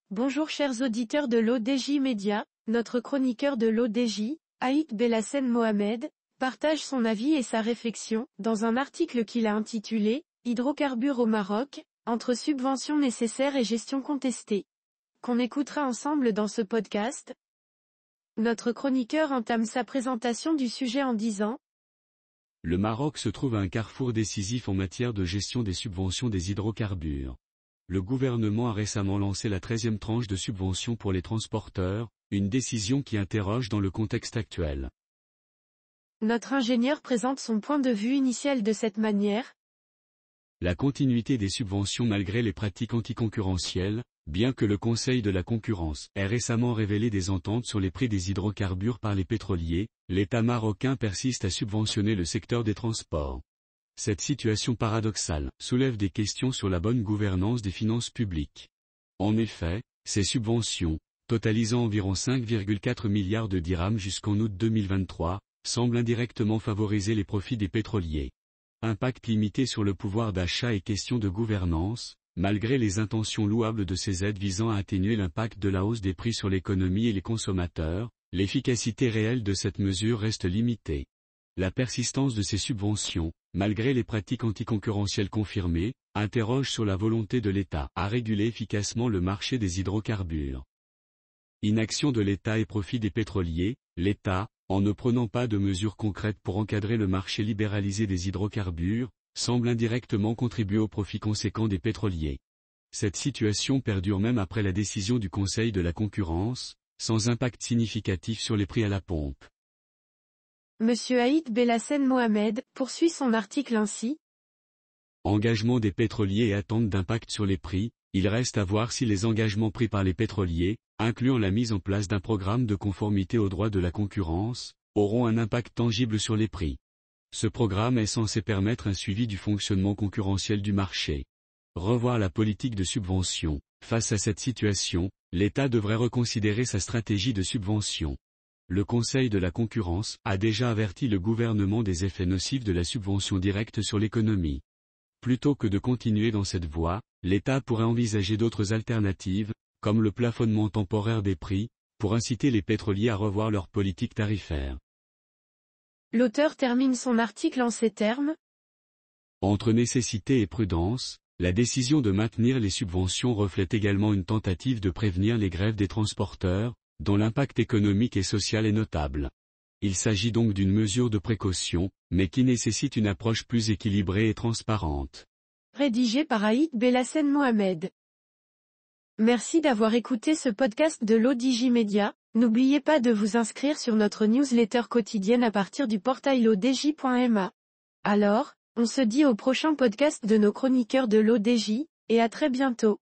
Bonjour chers auditeurs de l'ODJ Média, notre chroniqueur de l'ODJ, Aït Belhassen Mohamed, partage son avis et sa réflexion, dans un article qu'il a intitulé « Hydrocarbures au Maroc, entre subventions nécessaires et gestion contestée », qu'on écoutera ensemble dans ce podcast. Notre chroniqueur entame sa présentation du sujet en disant : Le Maroc se trouve à un carrefour décisif en matière de gestion des subventions des hydrocarbures. Le gouvernement a récemment lancé la 13e tranche de subventions pour les transporteurs, une décision qui interroge dans le contexte actuel. Notre ingénieur présente son point de vue initial de cette manière. La continuité des subventions malgré les pratiques anticoncurrentielles, bien que le Conseil de la concurrence ait récemment révélé des ententes sur les prix des hydrocarbures par les pétroliers, l'État marocain persiste à subventionner le secteur des transports. Cette situation paradoxale soulève des questions sur la bonne gouvernance des finances publiques. En effet, ces subventions, totalisant environ 5,4 milliards de dirhams jusqu'en août 2023, semblent indirectement favoriser les profits des pétroliers. Impact limité sur le pouvoir d'achat et question de gouvernance, malgré les intentions louables de ces aides visant à atténuer l'impact de la hausse des prix sur l'économie et les consommateurs, l'efficacité réelle de cette mesure reste limitée. La persistance de ces subventions, malgré les pratiques anticoncurrentielles confirmées, interroge sur la volonté de l'État à réguler efficacement le marché des hydrocarbures. Inaction de l'État et profit des pétroliers, l'État, en ne prenant pas de mesures concrètes pour encadrer le marché libéralisé des hydrocarbures, semble indirectement contribuer au profit conséquent des pétroliers. Cette situation perdure même après la décision du Conseil de la concurrence, sans impact significatif sur les prix à la pompe. Monsieur Aït Belhassen Mohamed poursuit son article ainsi. Engagement des pétroliers et attente d'impact sur les prix, il reste à voir si les engagements pris par les pétroliers, incluant la mise en place d'un programme de conformité au droit de la concurrence, auront un impact tangible sur les prix. Ce programme est censé permettre un suivi du fonctionnement concurrentiel du marché. Revoir la politique de subvention. Face à cette situation, l'État devrait reconsidérer sa stratégie de subvention. Le Conseil de la concurrence a déjà averti le gouvernement des effets nocifs de la subvention directe sur l'économie. Plutôt que de continuer dans cette voie, l'État pourrait envisager d'autres alternatives, comme le plafonnement temporaire des prix, pour inciter les pétroliers à revoir leur politique tarifaire. L'auteur termine son article en ces termes. Entre nécessité et prudence, la décision de maintenir les subventions reflète également une tentative de prévenir les grèves des transporteurs, dont l'impact économique et social est notable. Il s'agit donc d'une mesure de précaution, mais qui nécessite une approche plus équilibrée et transparente. Rédigé par Aït Belhassen Mohamed. Merci d'avoir écouté ce podcast de l'ODJ Média. N'oubliez pas de vous inscrire sur notre newsletter quotidienne à partir du portail l'odj.ma. Alors, on se dit au prochain podcast de nos chroniqueurs de l'ODJ, et à très bientôt.